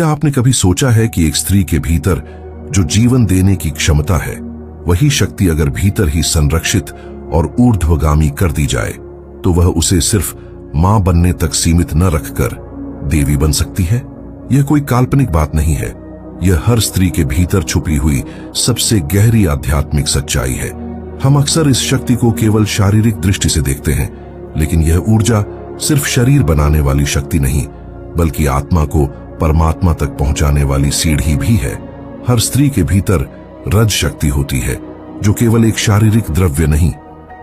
क्या आपने कभी सोचा है कि एक स्त्री के भीतर जो जीवन देने की क्षमता है, वही शक्ति अगर भीतर ही संरक्षित और ऊर्ध्वगामी कर दी जाए तो वह उसे सिर्फ मां बनने तक सीमित न रखकर देवी बन सकती है? यह कोई काल्पनिक बात नहीं है। यह हर स्त्री के भीतर छुपी हुई सबसे गहरी आध्यात्मिक सच्चाई है। हम अक्सर इस शक्ति को केवल शारीरिक दृष्टि से देखते हैं, लेकिन यह ऊर्जा सिर्फ शरीर बनाने वाली शक्ति नहीं, बल्कि आत्मा को परमात्मा तक पहुंचाने वाली सीढ़ी भी है। हर स्त्री के भीतर रज शक्ति होती है, जो केवल एक शारीरिक द्रव्य नहीं,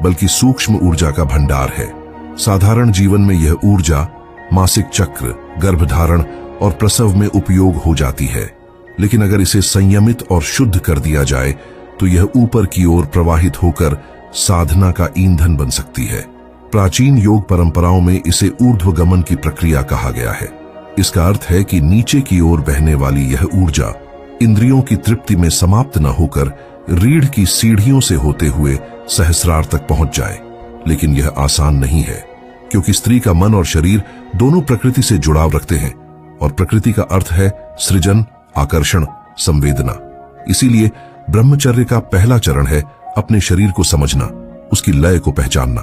बल्कि सूक्ष्म ऊर्जा का भंडार है। साधारण जीवन में यह ऊर्जा मासिक चक्र, गर्भधारण और प्रसव में उपयोग हो जाती है, लेकिन अगर इसे संयमित और शुद्ध कर दिया जाए तो यह ऊपर की ओर प्रवाहित होकर साधना का ईंधन बन सकती है। प्राचीन योग परंपराओं में इसे ऊर्ध्वगमन की प्रक्रिया कहा गया है। इसका अर्थ है कि नीचे की ओर बहने वाली यह ऊर्जा इंद्रियों की तृप्ति में समाप्त न होकर रीढ़ की सीढ़ियों से होते हुए सहस्रार तक पहुंच जाए। लेकिन यह आसान नहीं है, क्योंकि स्त्री का मन और शरीर दोनों प्रकृति से जुड़ाव रखते हैं, और प्रकृति का अर्थ है सृजन, आकर्षण, संवेदना। इसीलिए ब्रह्मचर्य का पहला चरण है अपने शरीर को समझना, उसकी लय को पहचानना,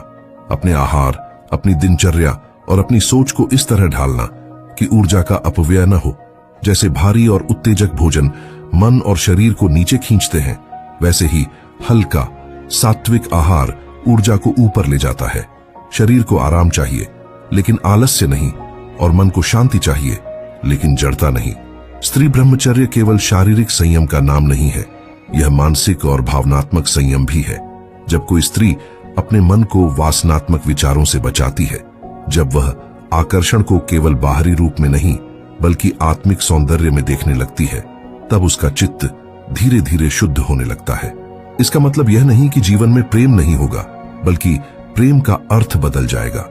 अपने आहार, अपनी दिनचर्या और अपनी सोच को इस तरह ढालना कि ऊर्जा का अपव्यय न हो। जैसे भारी और उत्तेजक भोजन मन और शरीर को नीचे खींचते हैं, वैसे ही हल्का सात्विक आहार ऊर्जा को ऊपर ले जाता है। शरीर को आराम चाहिए, लेकिन आलस्य नहीं, और मन को शांति चाहिए, लेकिन जड़ता नहीं। स्त्री ब्रह्मचर्य केवल शारीरिक संयम का नाम नहीं है, यह मानसिक और भावनात्मक संयम भी है। जब कोई स्त्री अपने मन को वासनात्मक विचारों से बचाती है, जब वह आकर्षण को केवल बाहरी रूप में नहीं बल्कि आत्मिक सौंदर्य में देखने लगती है, तब उसका चित्त धीरे धीरे शुद्ध होने लगता है। इसका मतलब यह नहीं कि जीवन में प्रेम नहीं होगा, बल्कि प्रेम का अर्थ बदल जाएगा।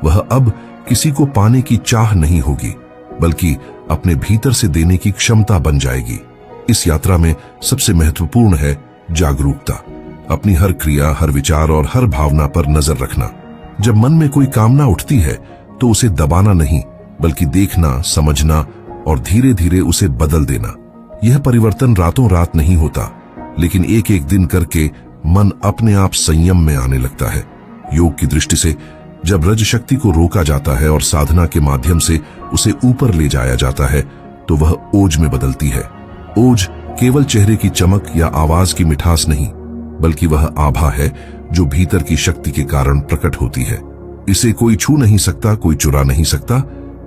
वह अब किसी को पाने की चाह नहीं होगी, बल्कि अपने भीतर से देने की क्षमता बन जाएगी। इस यात्रा में सबसे महत्वपूर्ण है जागरूकता। अपनी हर क्रिया, हर विचार और हर भावना पर नजर रखना। जब मन में कोई कामना उठती है तो उसे दबाना नहीं, बल्कि देखना, समझना और धीरे धीरे उसे बदल देना। यह परिवर्तन रातों रात नहीं होता, लेकिन एक एक दिन करके मन अपने आप संयम में आने लगता है। योग की दृष्टि से जब रज शक्ति को रोका जाता है और साधना के माध्यम से उसे ऊपर ले जाया जाता है, तो वह ओज में बदलती है। ओज केवल चेहरे की चमक या आवाज की मिठास नहीं, बल्कि वह आभा है जो भीतर की शक्ति के कारण प्रकट होती है। इसे कोई छू नहीं सकता, कोई चुरा नहीं सकता।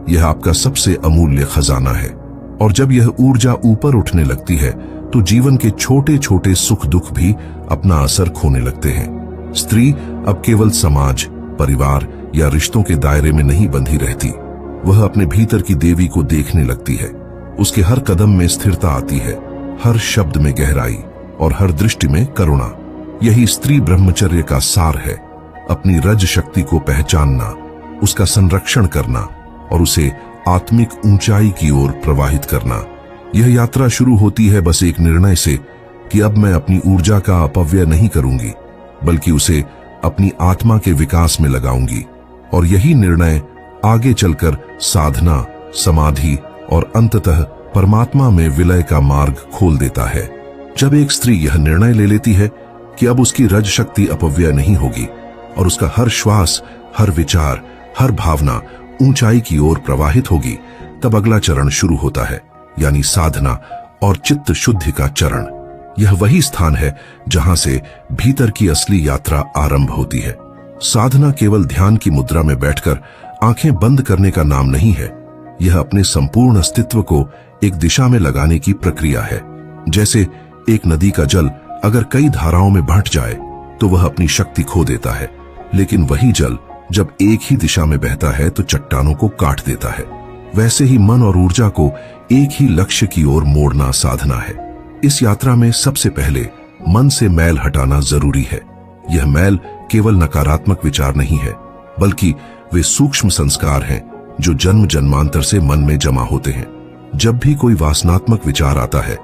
यह आपका सबसे अमूल्य खजाना है। और जब यह ऊर्जा ऊपर उठने लगती है तो जीवन के छोटे छोटे सुख दुख भी अपना असर खोने लगते हैं। स्त्री अब केवल समाज, परिवार या रिश्तों के दायरे में नहीं बंधी रहती। वह अपने भीतर की देवी को देखने लगती है। उसके हर कदम में स्थिरता आती है, हर शब्द में गहराई और हर दृष्टि में करुणा। यही स्त्री ब्रह्मचर्य का सार है। अपनी रज शक्ति को पहचानना, उसका संरक्षण करना और उसे आत्मिक ऊंचाई की ओर प्रवाहित करना। यह यात्रा शुरू होती है बस एक निर्णय से कि अब मैं अपनी ऊर्जा का अपव्यय नहीं करूंगी, बल्कि उसे अपनी आत्मा के विकास में लगाऊंगी। और यही निर्णय आगे चलकर साधना, समाधि और अंततः परमात्मा में विलय का मार्ग खोल देता है। जब एक स्त्री यह निर्णय ले लेती है कि अब उसकी रज शक्ति अपव्यय नहीं होगी और उसका हर श्वास, हर विचार, हर भावना ऊंचाई की ओर प्रवाहित होगी, तब अगला चरण शुरू होता है, यानी साधना और चित्त शुद्धि का चरण। यह वही स्थान है जहां से भीतर की असली यात्रा आरंभ होती है। साधना केवल ध्यान की मुद्रा में बैठकर आंखें बंद करने का नाम नहीं है। यह अपने संपूर्ण अस्तित्व को एक दिशा में लगाने की प्रक्रिया है। जैसे एक नदी का जल अगर कई धाराओं में बंट जाए तो वह अपनी शक्ति खो देता है, लेकिन वही जल जब एक ही दिशा में बहता है तो चट्टानों को काट देता है। वैसे ही मन और ऊर्जा को एक ही लक्ष्य की ओर मोड़ना साधना है। इस यात्रा में सबसे पहले मन से मैल हटाना जरूरी है। यह मैल केवल नकारात्मक विचार नहीं है, बल्कि वे सूक्ष्म संस्कार हैं जो जन्म जन्मांतर से मन में जमा होते हैं। जब भी कोई वासनात्मक विचार आता है,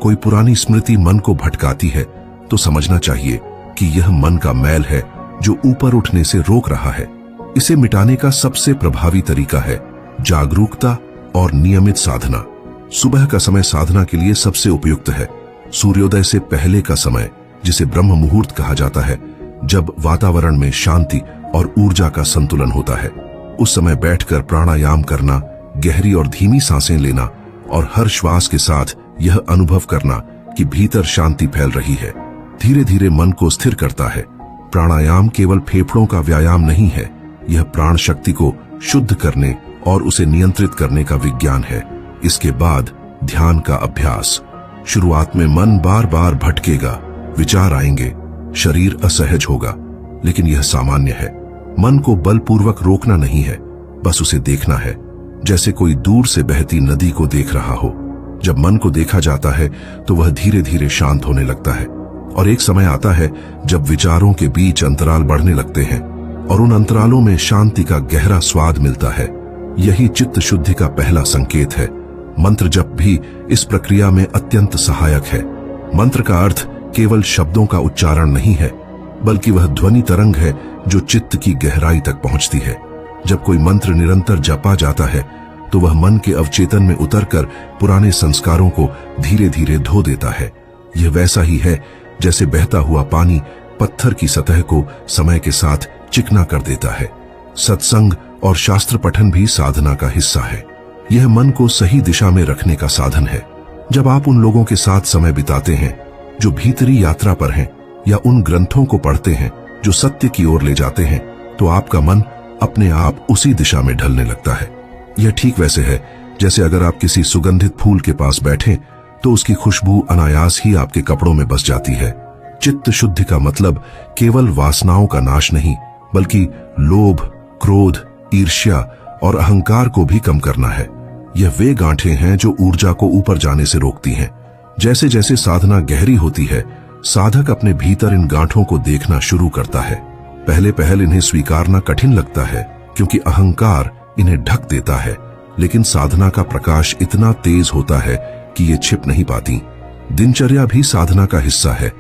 कोई पुरानी स्मृति मन को भटकाती है, तो समझना चाहिए कि यह मन का मैल है जो ऊपर उठने से रोक रहा है। इसे मिटाने का सबसे प्रभावी तरीका है जागरूकता और नियमित साधना। सुबह का समय साधना के लिए सबसे उपयुक्त है। सूर्योदय से पहले का समय, जिसे ब्रह्म मुहूर्त कहा जाता है, जब वातावरण में शांति और ऊर्जा का संतुलन होता है। उस समय बैठकर प्राणायाम करना, गहरी और धीमी सांसें लेना और हर श्वास के साथ यह अनुभव करना कि भीतर शांति फैल रही है, धीरे धीरे मन को स्थिर करता है। प्राणायाम केवल फेफड़ों का व्यायाम नहीं है, यह प्राण शक्ति को शुद्ध करने और उसे नियंत्रित करने का विज्ञान है। इसके बाद ध्यान का अभ्यास। शुरुआत में मन बार बार भटकेगा, विचार आएंगे, शरीर असहज होगा, लेकिन यह सामान्य है। मन को बलपूर्वक रोकना नहीं है, बस उसे देखना है, जैसे कोई दूर से बहती नदी को देख रहा हो। जब मन को देखा जाता है तो वह धीरे धीरे शांत होने लगता है और एक समय आता है जब विचारों के बीच अंतराल बढ़ने लगते हैं और उन अंतरालों में शांति का गहरा स्वाद मिलता है। यही चित्त शुद्धि का पहला संकेत है। मंत्र जप भी इस प्रक्रिया में अत्यंत सहायक है। मंत्र का अर्थ केवल शब्दों का उच्चारण नहीं है, बल्कि वह ध्वनि तरंग है जो चित्त की गहराई तक पहुंचती है। जब कोई मंत्र निरंतर जपा जाता है तो वह मन के अवचेतन में उतरकर पुराने संस्कारों को धीरे धीरे धो देता है। यह वैसा ही है जैसे बहता हुआ पानी पत्थर की सतह को समय के साथ चिकना कर देता है। सत्संग और शास्त्र पठन भी साधना का हिस्सा है। यह मन को सही दिशा में रखने का साधन है। जब आप उन लोगों के साथ समय बिताते हैं जो भीतरी यात्रा पर हैं, या उन ग्रंथों को पढ़ते हैं जो सत्य की ओर ले जाते हैं, तो आपका मन अपने आप उसी दिशा में ढलने लगता है। यह ठीक वैसे है जैसे अगर आप किसी सुगंधित फूल के पास बैठें तो उसकी खुशबू अनायास ही आपके कपड़ों में बस जाती है। चित्त शुद्धि का मतलब केवल वासनाओं का नाश नहीं, बल्कि लोभ, क्रोध, ईर्ष्या और अहंकार को भी कम करना है। यह वे गांठें हैं जो ऊर्जा को ऊपर जाने से रोकती हैं। जैसे जैसे साधना गहरी होती है, साधक अपने भीतर इन गांठों को देखना शुरू करता है। पहले पहल इन्हें स्वीकारना कठिन लगता है क्योंकि अहंकार इन्हें ढक देता है, लेकिन साधना का प्रकाश इतना तेज होता है कि ये छिप नहीं पाती। दिनचर्या भी साधना का हिस्सा है।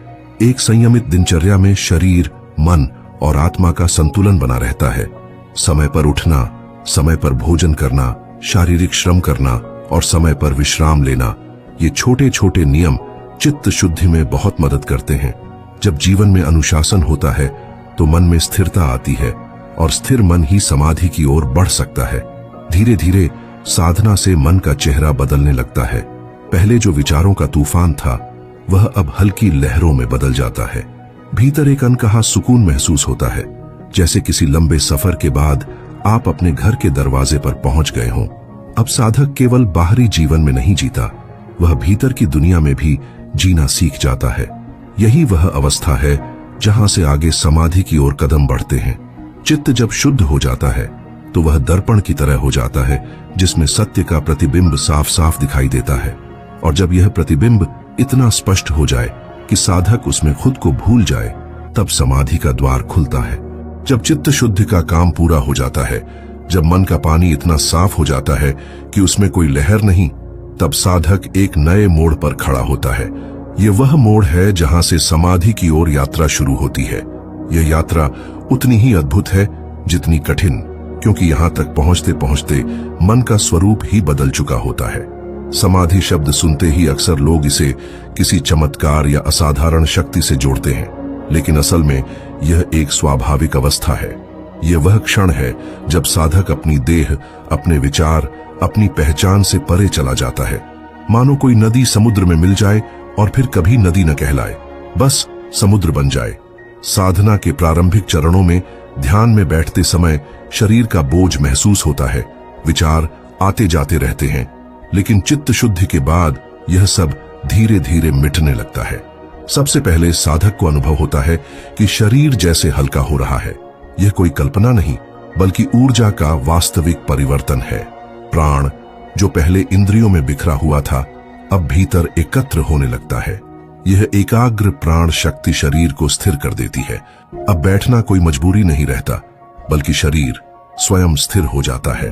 एक संयमित दिनचर्या में शरीर, मन और आत्मा का संतुलन बना रहता है। समय पर उठना, समय पर भोजन करना, शारीरिक श्रम करना और समय पर विश्राम लेना, ये छोटे छोटे नियम चित्त शुद्धि में बहुत मदद करते हैं। जब जीवन में अनुशासन होता है तो मन में स्थिरता आती है और स्थिर मन ही समाधि की ओर बढ़ सकता है। धीरे धीरे साधना से मन का चेहरा बदलने लगता है। पहले जो विचारों का तूफान था वह अब हल्की लहरों में बदल जाता है। भीतर एक अनकहा सुकून महसूस होता है, जैसे किसी लंबे सफर के बाद आप अपने घर के दरवाजे पर पहुंच गए हों। अब साधक केवल बाहरी जीवन में नहीं जीता, वह भीतर की दुनिया में भी जीना सीख जाता है। यही वह अवस्था है जहां से आगे समाधि की ओर कदम बढ़ते हैं। चित्त जब शुद्ध हो जाता है तो वह दर्पण की तरह हो जाता है जिसमें सत्य का प्रतिबिंब साफ साफ दिखाई देता है। और जब यह प्रतिबिंब इतना स्पष्ट हो जाए कि साधक उसमें खुद को भूल जाए, तब समाधि का द्वार खुलता है। जब चित्त शुद्धि का काम पूरा हो जाता है, जब मन का पानी इतना साफ हो जाता है कि उसमें कोई लहर नहीं, तब साधक एक नए मोड़ पर खड़ा होता है। यह वह मोड़ है जहां से समाधि की ओर यात्रा शुरू होती है। यह यात्रा उतनी ही अद्भुत है जितनी कठिन, क्योंकि यहां तक पहुंचते पहुंचते मन का स्वरूप ही बदल चुका होता है। समाधि शब्द सुनते ही अक्सर लोग इसे किसी चमत्कार या असाधारण शक्ति से जोड़ते हैं, लेकिन असल में यह एक स्वाभाविक अवस्था है। यह वह क्षण है जब साधक अपनी देह, अपने विचार, अपनी पहचान से परे चला जाता है। मानो कोई नदी समुद्र में मिल जाए और फिर कभी नदी न कहलाए, बस समुद्र बन जाए। साधना के प्रारंभिक चरणों में ध्यान में बैठते समय शरीर का बोझ महसूस होता है, विचार आते जाते रहते हैं, लेकिन चित्त शुद्धि के बाद यह सब धीरे धीरे मिटने लगता है। सबसे पहले साधक को अनुभव होता है कि शरीर जैसे हल्का हो रहा है। यह कोई कल्पना नहीं, बल्कि ऊर्जा का वास्तविक परिवर्तन है। प्राण जो पहले इंद्रियों में बिखरा हुआ था, अब भीतर एकत्र होने लगता है। यह एकाग्र प्राण शक्ति शरीर को स्थिर कर देती है। अब बैठना कोई मजबूरी नहीं रहता, बल्कि शरीर स्वयं स्थिर हो जाता है।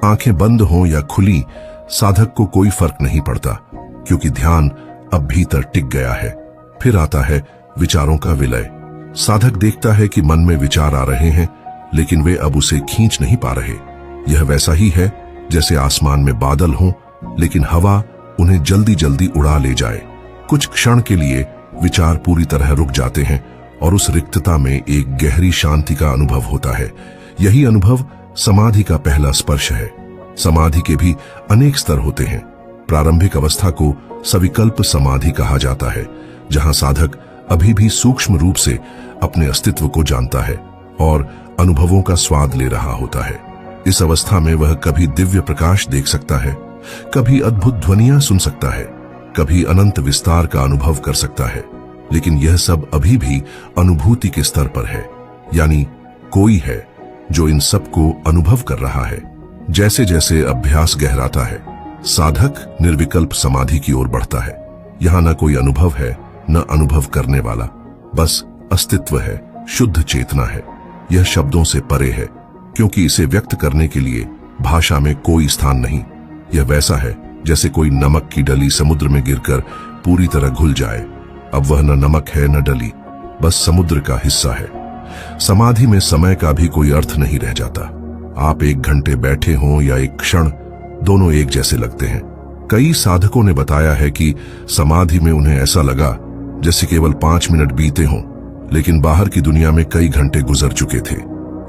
आंखें बंद हों या खुली, साधक को कोई फर्क नहीं पड़ता, क्योंकि ध्यान अब भीतर टिक गया है। फिर आता है विचारों का विलय। साधक देखता है कि मन में विचार आ रहे हैं, लेकिन वे अब उसे खींच नहीं पा रहे। यह वैसा ही है जैसे आसमान में बादल हों, लेकिन हवा उन्हें जल्दी जल्दी उड़ा ले जाए। कुछ क्षण के लिए विचार पूरी तरह रुक जाते हैं और उस रिक्तता में एक गहरी शांति का अनुभव होता है। यही अनुभव समाधि का पहला स्पर्श है। समाधि के भी अनेक स्तर होते हैं। प्रारंभिक अवस्था को सविकल्प समाधि कहा जाता है, जहां साधक अभी भी सूक्ष्म रूप से अपने अस्तित्व को जानता है और अनुभवों का स्वाद ले रहा होता है। इस अवस्था में वह कभी दिव्य प्रकाश देख सकता है, कभी अद्भुत ध्वनियां सुन सकता है, कभी अनंत विस्तार का अनुभव कर सकता है। लेकिन यह सब अभी भी अनुभूति के स्तर पर है, यानी कोई है जो इन सब को अनुभव कर रहा है। जैसे जैसे अभ्यास गहराता है, साधक निर्विकल्प समाधि की ओर बढ़ता है। यहां न कोई अनुभव है, न अनुभव करने वाला, बस अस्तित्व है, शुद्ध चेतना है। यह शब्दों से परे है, क्योंकि इसे व्यक्त करने के लिए भाषा में कोई स्थान नहीं। यह वैसा है जैसे कोई नमक की डली समुद्र में गिरकर पूरी तरह घुल जाए। अब वह न नमक है न डली, बस समुद्र का हिस्सा है। समाधि में समय का भी कोई अर्थ नहीं रह जाता। आप 1 घंटे बैठे हों या 1 क्षण, दोनों एक जैसे लगते हैं। कई साधकों ने बताया है कि समाधि में उन्हें ऐसा लगा जैसे केवल 5 मिनट बीते हों, लेकिन बाहर की दुनिया में कई घंटे गुजर चुके थे।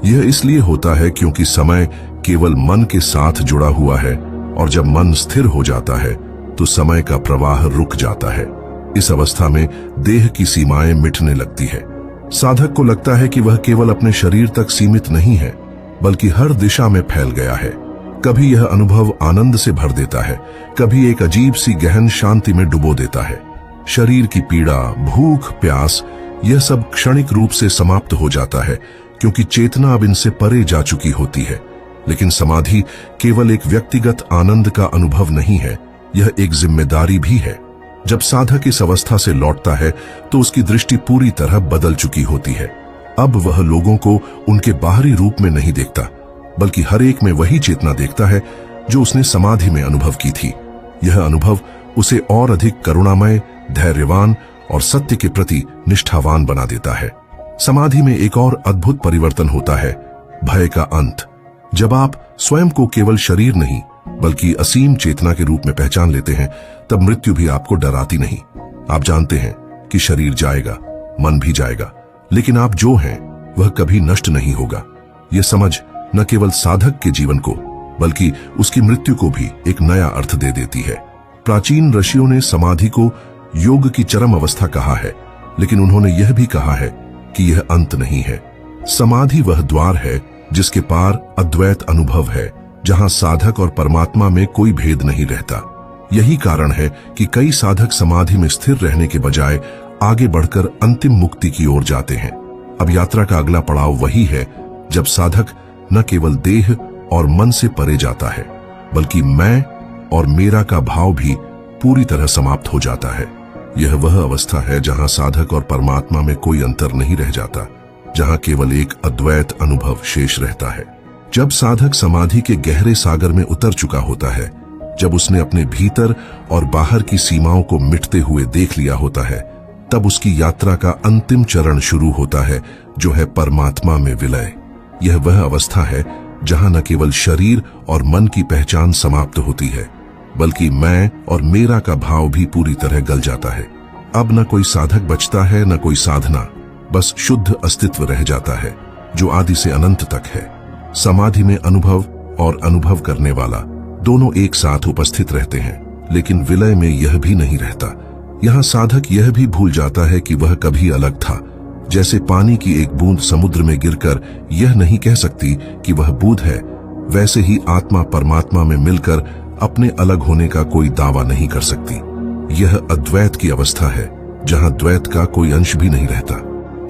यह इसलिए होता है क्योंकि समय केवल मन के साथ जुड़ा हुआ है, और जब मन स्थिर हो जाता है तो समय का प्रवाह रुक जाता है। इस अवस्था में देह की सीमाएं मिटने लगती है। साधक को लगता है कि वह केवल अपने शरीर तक सीमित नहीं है, बल्कि हर दिशा में फैल गया है। कभी यह अनुभव आनंद से भर देता है, कभी एक अजीब सी गहन शांति में डुबो देता है। शरीर की पीड़ा, भूख, प्यास, यह सब क्षणिक रूप से समाप्त हो जाता है, क्योंकि चेतना अब इनसे परे जा चुकी होती है। लेकिन समाधि केवल एक व्यक्तिगत आनंद का अनुभव नहीं है, यह एक जिम्मेदारी भी है। जब साधक इस अवस्था से लौटता है तो उसकी दृष्टि पूरी तरह बदल चुकी होती है। अब वह लोगों को उनके बाहरी रूप में नहीं देखता, बल्कि हर एक में वही चेतना देखता है जो उसने समाधि में अनुभव की थी। यह अनुभव उसे और अधिक करुणामय, धैर्यवान और सत्य के प्रति निष्ठावान बना देता है। समाधि में एक और अद्भुत परिवर्तन होता है, भय का अंत। जब आप स्वयं को केवल शरीर नहीं बल्कि असीम चेतना के रूप में पहचान लेते हैं, तब मृत्यु भी आपको डराती नहीं। आप जानते हैं कि शरीर जाएगा, मन भी जाएगा, लेकिन आप जो हैं वह कभी नष्ट नहीं होगा। यह समझ न केवल साधक के जीवन को बल्कि उसकी मृत्यु को भी एक नया अर्थ दे देती है। प्राचीन ऋषियों ने समाधि को योग की चरम अवस्था कहा है, लेकिन उन्होंने यह भी कहा है कि यह अंत नहीं है। समाधि वह द्वार है जिसके पार अद्वैत अनुभव है, जहां साधक और परमात्मा में कोई भेद नहीं रहता। यही कारण है कि कई साधक समाधि में स्थिर रहने के बजाय आगे बढ़कर अंतिम मुक्ति की ओर जाते हैं। अब यात्रा का अगला पड़ाव वही है जब साधक न केवल देह और मन से परे जाता है, बल्कि मैं और मेरा का भाव भी पूरी तरह समाप्त हो जाता है। यह वह अवस्था है जहां साधक और परमात्मा में कोई अंतर नहीं रह जाता, जहां केवल एक अद्वैत अनुभव शेष रहता है। जब साधक समाधि के गहरे सागर में उतर चुका होता है, जब उसने अपने भीतर और बाहर की सीमाओं को मिटते हुए देख लिया होता है, तब उसकी यात्रा का अंतिम चरण शुरू होता है, जो है परमात्मा में विलय। यह वह अवस्था है जहां न केवल शरीर और मन की पहचान समाप्त होती है, बल्कि मैं और मेरा का भाव भी पूरी तरह गल जाता है। अब न कोई साधक बचता है, न कोई साधना, बस शुद्ध अस्तित्व रह जाता है, जो आदि से अनंत तक है। समाधि में अनुभव और अनुभव करने वाला दोनों एक साथ उपस्थित रहते हैं, लेकिन विलय में यह भी नहीं रहता। यहाँ साधक यह भी भूल जाता है कि वह कभी अलग था। जैसे पानी की एक बूंद समुद्र में गिरकर यह नहीं कह सकती कि वह बूंद है, वैसे ही आत्मा परमात्मा में मिलकर अपने अलग होने का कोई दावा नहीं कर सकती। यह अद्वैत की अवस्था है, जहां द्वैत का कोई अंश भी नहीं रहता।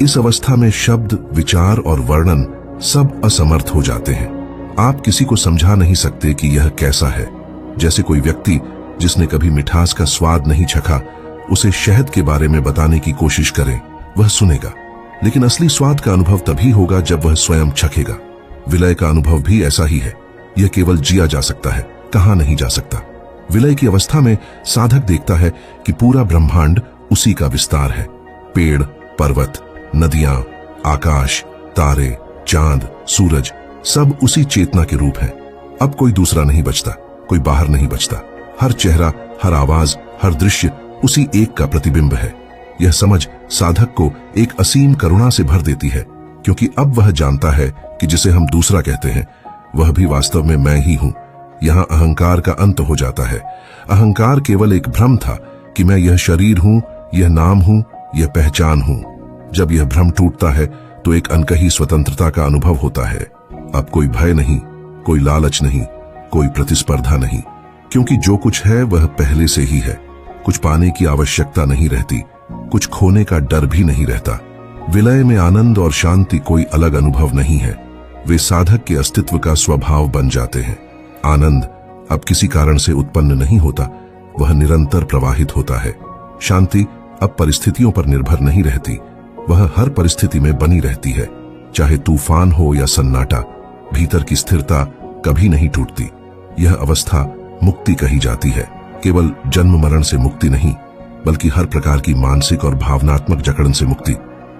इस अवस्था में शब्द, विचार और वर्णन सब असमर्थ हो जाते हैं। आप किसी को समझा नहीं सकते कि यह कैसा है। जैसे कोई व्यक्ति जिसने कभी मिठास का स्वाद नहीं चखा, उसे शहद के बारे में बताने की कोशिश करें, वह सुनेगा, लेकिन असली स्वाद का अनुभव तभी होगा जब वह स्वयं चखेगा। विलय का अनुभव भी ऐसा ही है। यह केवल जिया जा सकता है, कहा नहीं जा सकता। विलय की अवस्था में साधक देखता है कि पूरा ब्रह्मांड उसी का विस्तार है। पेड़, पर्वत, नदियां, आकाश, तारे, चांद, सूरज, सब उसी चेतना के रूप हैं। अब कोई दूसरा नहीं बचता, कोई बाहर नहीं बचता। हर चेहरा, हर आवाज, हर दृश्य उसी एक का प्रतिबिंब है। यह समझ साधक को एक असीम करुणा से भर देती है, क्योंकि अब वह जानता है कि जिसे हम दूसरा कहते हैं वह भी वास्तव में मैं ही हूं। यहां अहंकार का अंत हो जाता है। अहंकार केवल एक भ्रम था कि मैं यह शरीर हूं, यह नाम हूं, यह पहचान हूं। जब यह भ्रम टूटता है तो एक अनकही स्वतंत्रता का अनुभव होता है। अब कोई भय नहीं, कोई लालच नहीं, कोई प्रतिस्पर्धा नहीं, क्योंकि जो कुछ है वह पहले से ही है। कुछ पाने की आवश्यकता नहीं रहती, कुछ खोने का डर भी नहीं रहता। विलय में आनंद और शांति कोई अलग अनुभव नहीं है, वे साधक के अस्तित्व का स्वभाव बन जाते हैं। आनंद अब किसी कारण से उत्पन्न नहीं होता, वह निरंतर प्रवाहित होता है। शांति अब परिस्थितियों पर निर्भर नहीं रहती, वह हर परिस्थिति में बनी रहती है। चाहे तूफान हो या सन्नाटा, भीतर की स्थिरता कभी नहीं टूटती। यह अवस्था मुक्ति कही जाती है। केवल जन्म मरण से मुक्ति नहीं, बल्कि हर प्रकार की मानसिक और भावनात्मक जकड़न से मुक्ति।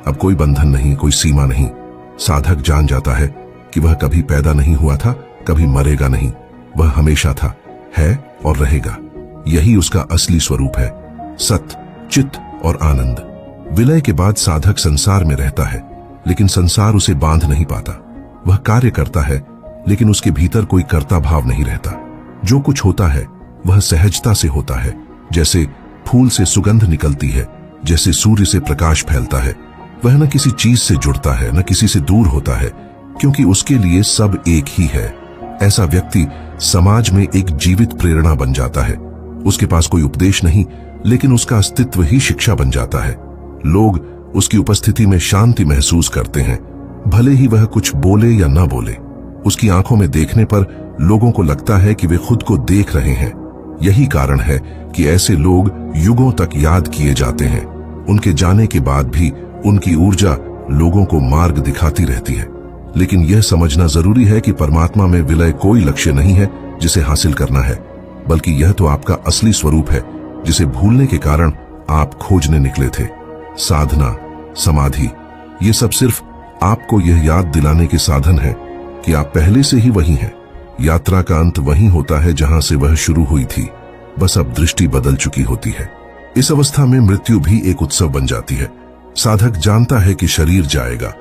अब कोई बंधन नहीं, कोई सीमा नहीं। साधक जान जाता है कि वह कभी पैदा नहीं हुआ था, कभी मरेगा नहीं, वह हमेशा था, है और रहेगा। यही उसका असली स्वरूप है, सत्य, चित्त और आनंद। विलय के बाद साधक संसार में रहता है, लेकिन संसार उसे बांध नहीं पाता। वह कार्य करता है, लेकिन उसके भीतर कोई कर्ता भाव नहीं रहता। जो कुछ होता है वह सहजता से होता है, जैसे फूल से सुगंध निकलती है, जैसे सूर्य से प्रकाश फैलता है। वह न किसी चीज से जुड़ता है, न किसी से दूर होता है, क्योंकि उसके लिए सब एक ही है। ऐसा व्यक्ति समाज में एक जीवित प्रेरणा बन जाता है। उसके पास कोई उपदेश नहीं, लेकिन उसका अस्तित्व ही शिक्षा बन जाता है। लोग उसकी उपस्थिति में शांति महसूस करते हैं, भले ही वह कुछ बोले या न बोले। उसकी आंखों में देखने पर लोगों को लगता है कि वे खुद को देख रहे हैं। यही कारण है कि ऐसे लोग युगों तक याद किए जाते हैं। उनके जाने के बाद भी उनकी ऊर्जा लोगों को मार्ग दिखाती रहती है। लेकिन यह समझना जरूरी है कि परमात्मा में विलय कोई लक्ष्य नहीं है जिसे हासिल करना है, बल्कि यह तो आपका असली स्वरूप है, जिसे भूलने के कारण आप खोजने निकले थे। साधना, समाधि, ये सब सिर्फ आपको यह याद दिलाने के साधन है कि आप पहले से ही वही हैं। यात्रा का अंत वहीं होता है जहां से वह शुरू हुई थी, बस अब दृष्टि बदल चुकी होती है। इस अवस्था में मृत्यु भी एक उत्सव बन जाती है। साधक जानता है कि शरीर जाएगा,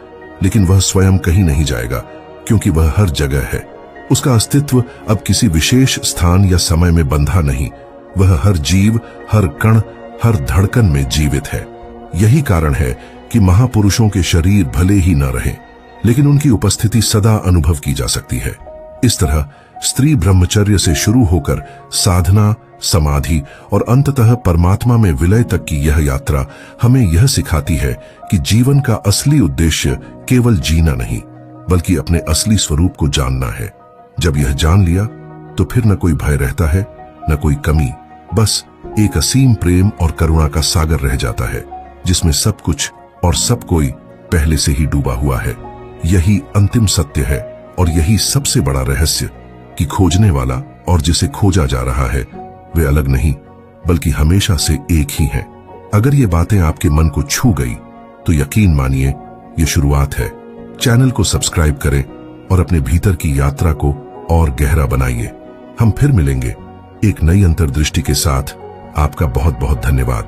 लेकिन वह स्वयं कहीं नहीं जाएगा, क्योंकि वह हर जगह है। उसका अस्तित्व अब किसी विशेष स्थान या समय में बंधा नहीं, वह हर जीव, हर कण, हर धड़कन में जीवित है। यही कारण है कि महापुरुषों के शरीर भले ही न रहें, लेकिन उनकी उपस्थिति सदा अनुभव की जा सकती है। इस तरह स्त्री ब्रह्मचर्य से शुरू होकर साधना, समाधि और अंततः परमात्मा में विलय तक की यह यात्रा हमें यह सिखाती है कि जीवन का असली उद्देश्य केवल जीना नहीं, बल्कि अपने असली स्वरूप को जानना है। जब यह जान लिया तो फिर न कोई भय रहता है, न कोई कमी, बस एक असीम प्रेम और करुणा का सागर रह जाता है, जिसमें सब कुछ और सब कोई पहले से ही डूबा हुआ है। यही अंतिम सत्य है और यही सबसे बड़ा रहस्य कि खोजने वाला और जिसे खोजा जा रहा है वे अलग नहीं, बल्कि हमेशा से एक ही हैं। अगर ये बातें आपके मन को छू गई तो यकीन मानिए ये शुरुआत है। चैनल को सब्सक्राइब करें और अपने भीतर की यात्रा को और गहरा बनाइए। हम फिर मिलेंगे एक नई अंतर्दृष्टि के साथ। आपका बहुत बहुत धन्यवाद।